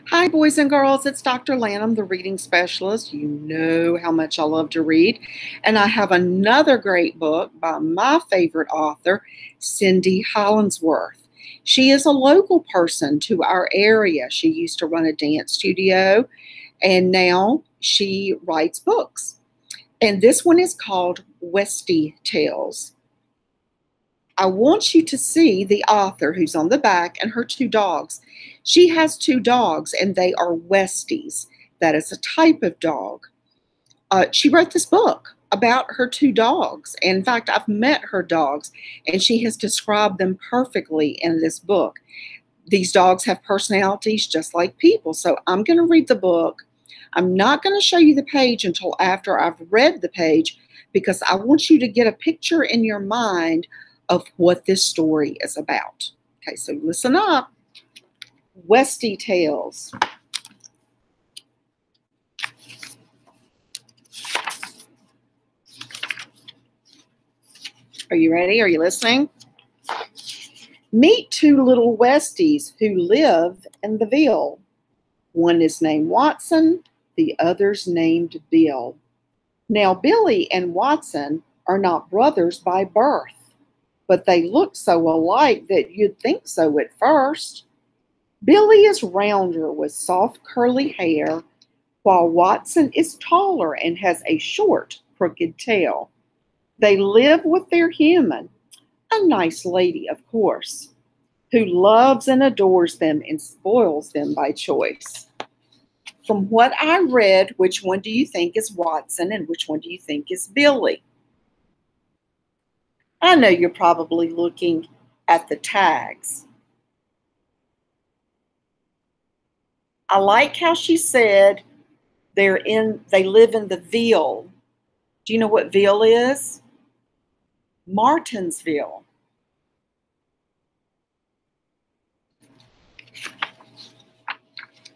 Hi, boys and girls. It's Dr. Lannom, the reading specialist. You know how much I love to read. And I have another great book by my favorite author, Cindy Hollandsworth. She is a local person to our area. She used to run a dance studio, and now she writes books. And this one is called Westie Tales. I want you to see the author who's on the back and her two dogs. She has two dogs, and they are Westies. That is a type of dog. She wrote this book about her two dogs. In fact, I've met her dogs, and she has described them perfectly in this book. These dogs have personalities just like people. So I'm going to read the book. I'm not going to show you the page until after I've read the page, because I want you to get a picture in your mind of what this story is about. Okay, so listen up. Westie Tales. Are you ready? Are you listening? Meet two little Westies who live in the Ville. One is named Watson, the other's named Bill. Now, Billy and Watson are not brothers by birth, but they look so alike that you'd think so at first. Billy is rounder with soft curly hair, while Watson is taller and has a short, crooked tail. They live with their human, a nice lady, of course, who loves and adores them and spoils them by choice. From what I read, which one do you think is Watson and which one do you think is Billy? I know you're probably looking at the tags. I like how she said they live in the Ville. Do you know what Ville is? Martinsville.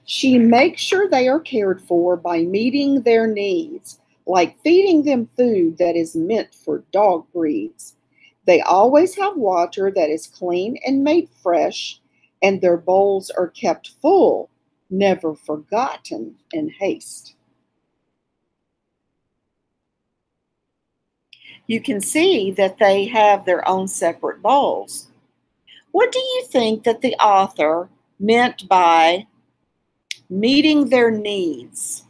She makes sure they are cared for by meeting their needs, like feeding them food that is meant for dog breeds. They always have water that is clean and made fresh, and their bowls are kept full, never forgotten in haste. You can see that they have their own separate bowls. What do you think that the author meant by meeting their needs?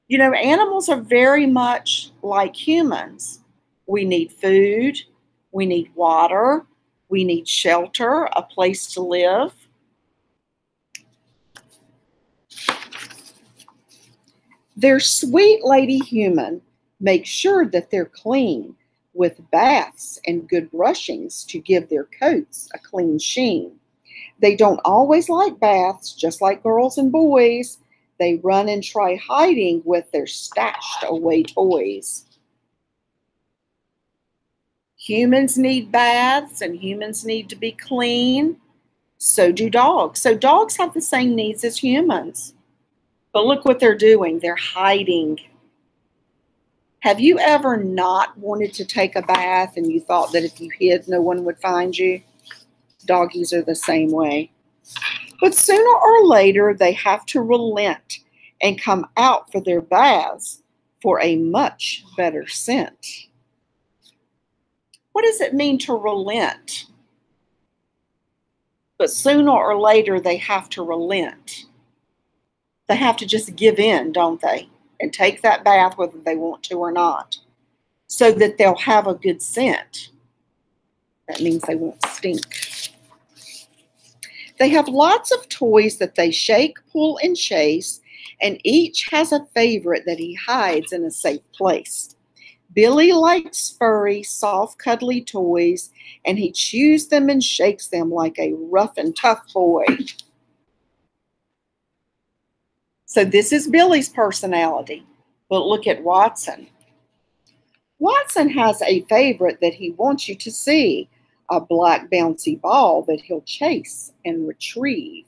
You know, animals are very much like humans. We need food, we need water, we need shelter, a place to live. Their sweet lady human makes sure that they're clean, with baths and good brushings to give their coats a clean sheen. They don't always like baths, just like girls and boys. They run and try hiding with their stashed away toys. Humans need baths and humans need to be clean. So do dogs. So dogs have the same needs as humans. But look what they're doing. They're hiding. Have you ever not wanted to take a bath and you thought that if you hid, no one would find you? Doggies are the same way. But sooner or later, they have to relent and come out for their baths for a much better scent. What does it mean to relent? But sooner or later, they have to relent. They have to just give in, don't they? And take that bath whether they want to or not, so that they'll have a good scent. That means they won't stink. They have lots of toys that they shake, pull, and chase, and each has a favorite that he hides in a safe place. Billy likes furry, soft, cuddly toys, and he chews them and shakes them like a rough and tough boy. So this is Billy's personality. But look at Watson. Watson has a favorite that he wants you to see, a black bouncy ball that he'll chase and retrieve.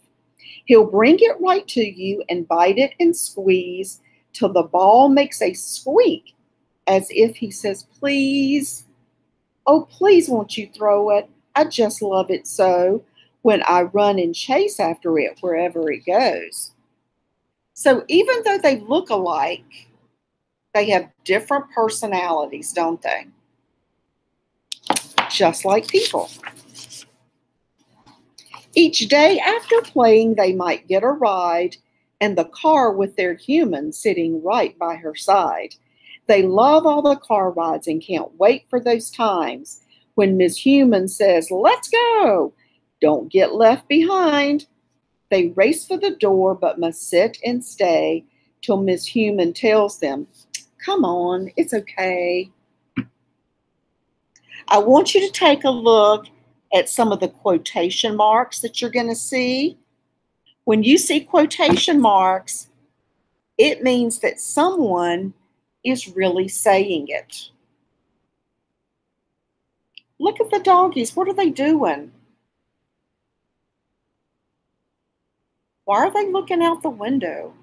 He'll bring it right to you and bite it and squeeze till the ball makes a squeak, as if he says, please, oh, please won't you throw it? I just love it so when I run and chase after it wherever it goes. So even though they look alike, they have different personalities, don't they? Just like people. Each day after playing, they might get a ride and the car with their human sitting right by her side. They love all the car rides and can't wait for those times when Miss Human says, "Let's go. Don't get left behind." They race for the door but must sit and stay till Miss Human tells them, "Come on, it's okay." I want you to take a look at some of the quotation marks that you're going to see. When you see quotation marks, it means that someone is really saying it. Look at the doggies. What are they doing? Why are they looking out the window?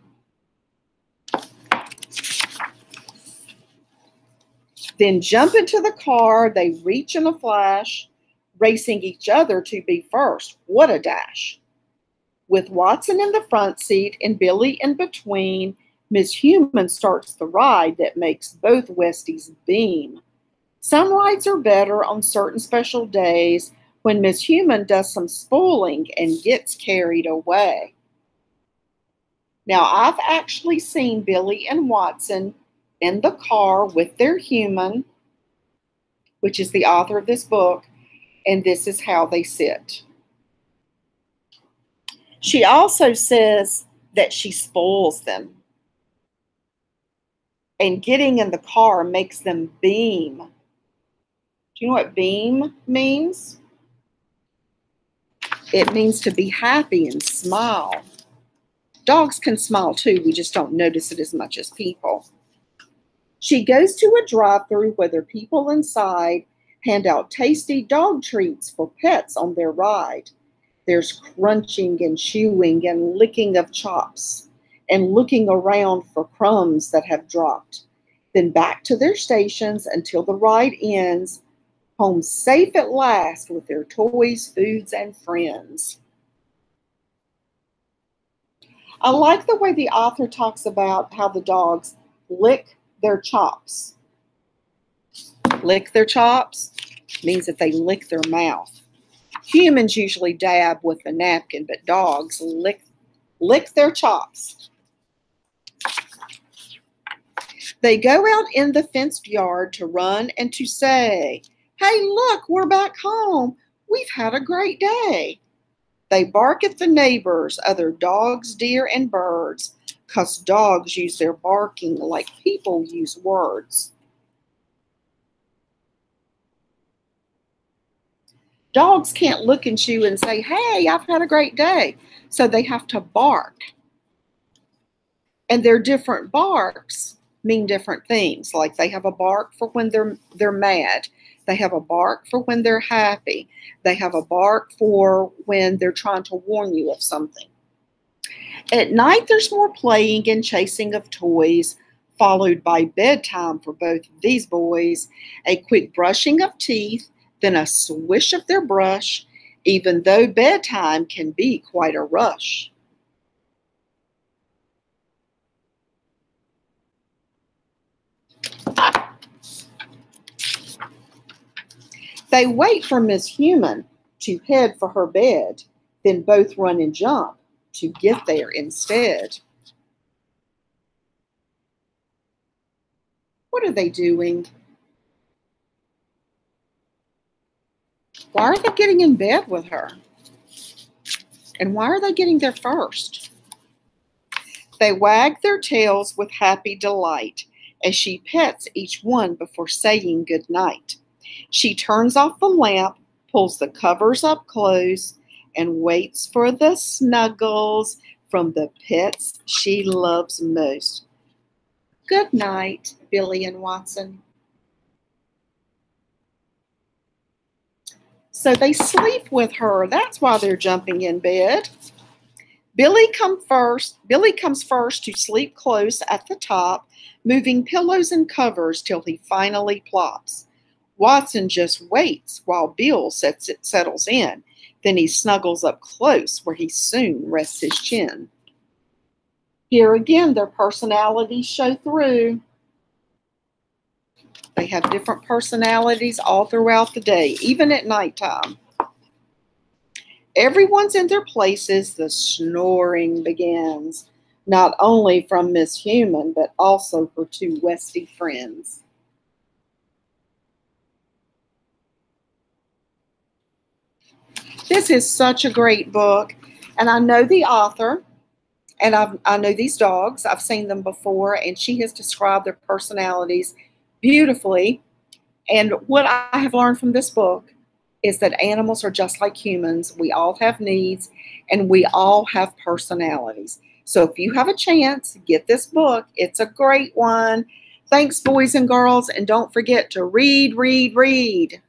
Then jump into the car. They reach in a flash, racing each other to be first. What a dash. With Watson in the front seat and Billy in between, Miss Human starts the ride that makes both Westies beam. Some rides are better on certain special days when Miss Human does some spoiling and gets carried away. Now, I've actually seen Billy and Watson in the car with their human, which is the author of this book, and this is how they sit. She also says that she spoils them. And getting in the car makes them beam. Do you know what beam means? It means to be happy and smile. Dogs can smile too, we just don't notice it as much as people. She goes to a drive-thru where there are people inside hand out tasty dog treats for pets on their ride. There's crunching and chewing and licking of chops and looking around for crumbs that have dropped. Then back to their stations until the ride ends, home safe at last with their toys, foods, and friends. I like the way the author talks about how the dogs lick their chops. Lick their chops means that they lick their mouth. Humans usually dab with a napkin, but dogs lick their chops. They go out in the fenced yard to run and to say, "Hey, look, we're back home. We've had a great day." They bark at the neighbors, other dogs, deer, and birds, 'cause dogs use their barking like people use words. Dogs can't look at you and say, "Hey, I've had a great day." So they have to bark. And their different barks mean different things. Like they have a bark for when they're mad. They have a bark for when they're happy. They have a bark for when they're trying to warn you of something. At night, there's more playing and chasing of toys, followed by bedtime for both of these boys, a quick brushing of teeth, then a swish of their brush, even though bedtime can be quite a rush. They wait for Miss Human to head for her bed, then both run and jump to get there instead. What are they doing? Why are they getting in bed with her? And why are they getting there first? They wag their tails with happy delight as she pets each one before saying good night. She turns off the lamp, pulls the covers up close, and waits for the snuggles from the pets she loves most. Good night, Billy and Watson. So they sleep with her. That's why they're jumping in bed. Billy comes first to sleep close at the top, moving pillows and covers till he finally plops. Watson just waits while Bill settles in. Then he snuggles up close where he soon rests his chin. Here again, their personalities show through. They have different personalities all throughout the day, even at nighttime. Everyone's in their places. The snoring begins, not only from Miss Human, but also her two Westie friends. This is such a great book, and I know the author, and I know these dogs. I've seen them before, and she has described their personalities beautifully. And what I have learned from this book is that animals are just like humans. We all have needs, and we all have personalities. So if you have a chance, get this book. It's a great one. Thanks, boys and girls, and don't forget to read, read, read.